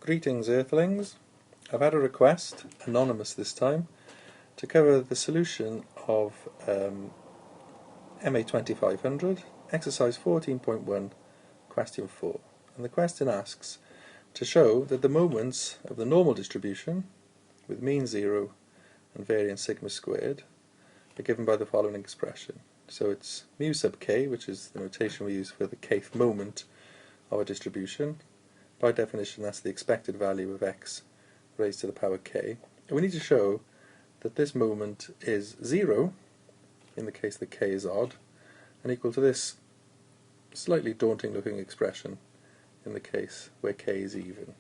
Greetings Earthlings. I've had a request, anonymous this time, to cover the solution of MA2500, exercise 14.1, question 4. And the question asks to show that the moments of the normal distribution with mean 0 and variance sigma squared are given by the following expression. So it's mu sub k, which is the notation we use for the kth moment of a distribution. By definition, that's the expected value of x raised to the power k. And we need to show that this moment is 0, in the case that k is odd, and equal to this slightly daunting looking expression in the case where k is even.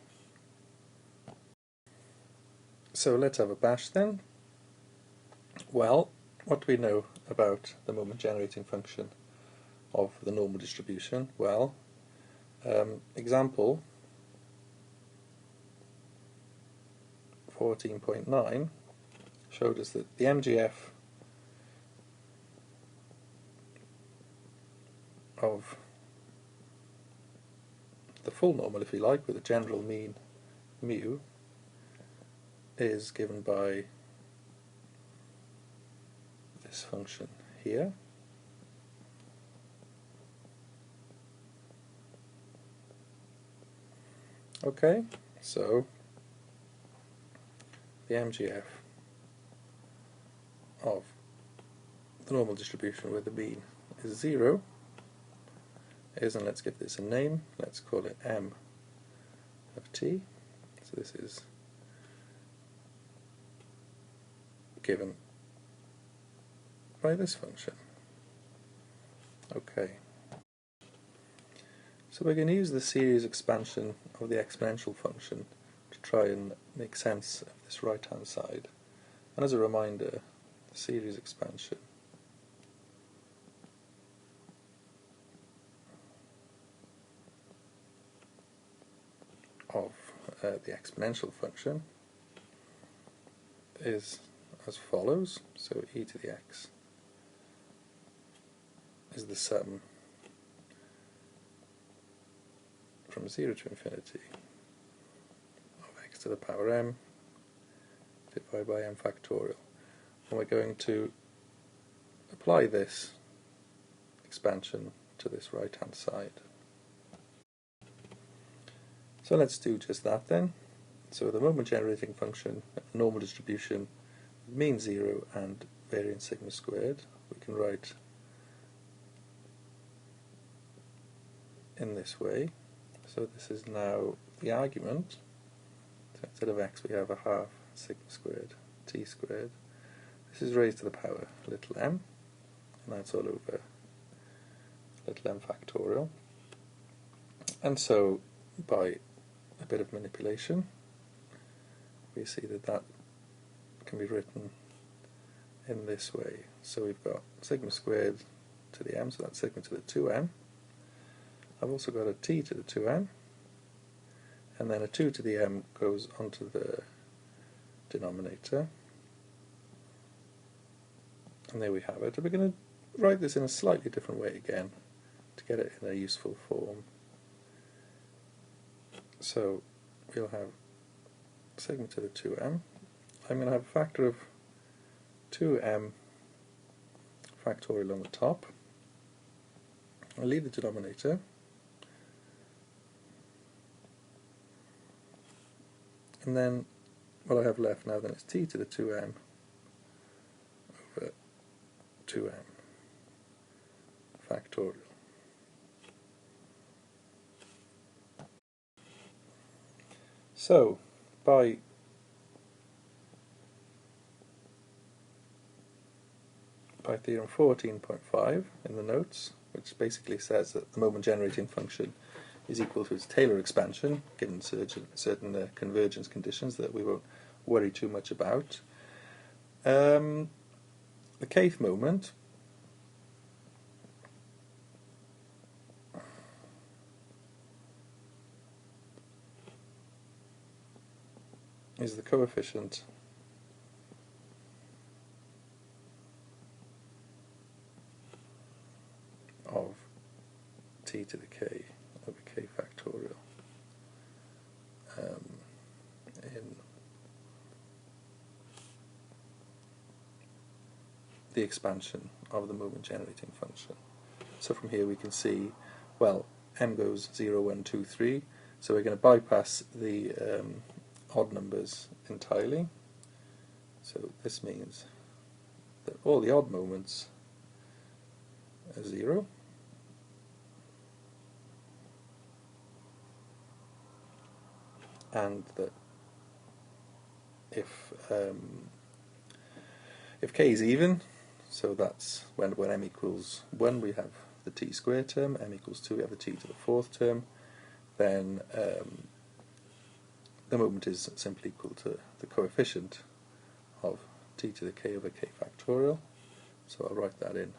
So let's have a bash then. Well, what do we know about the moment generating function of the normal distribution? Well, example 14.9 showed us that the MGF of the full normal, if you like, with a general mean mu is given by this function here. Okay, so the MGF of the normal distribution where the mean is 0 is, and let's give this a name, let's call it m of t. So this is given by this function. Okay. So we're going to use the series expansion of the exponential function to try and make sense of this right hand side. And as a reminder, the series expansion of the exponential function is as follows. So e to the x is the sum from 0 to infinity of x to the power m divided by m factorial. And we're going to apply this expansion to this right hand side. So let's do just that then. So the moment generating function of the normal distribution mean 0 and variance sigma squared, we can write in this way. So this is now the argument. So instead of x we have a half sigma squared t squared. This is raised to the power little m, and that's all over little m factorial. And so by a bit of manipulation we see that that can be written in this way. So we've got sigma squared to the m, so that's sigma to the 2m. I've also got a t to the 2m, and then a 2 to the m goes onto the denominator. And there we have it. We're going to write this in a slightly different way again to get it in a useful form. So we'll have sigma to the 2m. I'm going to have a factor of 2m factorial on the top. I'll leave the denominator. And then what I have left now then is t to the 2m over 2m factorial. So by theorem 14.5 in the notes, which basically says that the moment generating function is equal to its Taylor expansion, given certain convergence conditions that we won't worry too much about. The kth moment is the coefficient of t to the k over k factorial. the expansion of the moment generating function. So from here we can see, well, m goes 0, 1, 2, 3, so we're going to bypass the odd numbers entirely. So this means that all the odd moments are 0. And that if k is even, so that's when m equals 1 we have the t squared term, m equals 2 we have the t to the 4th term, then the moment is simply equal to the coefficient of t to the k over k factorial. So I'll write that in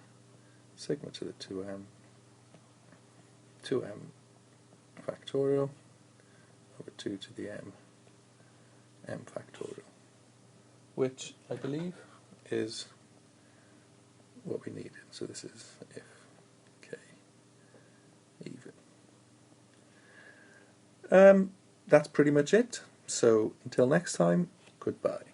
sigma to the 2m factorial over 2 to the m factorial, which I believe is what we needed. So this is if k even. That's pretty much it. So until next time, goodbye.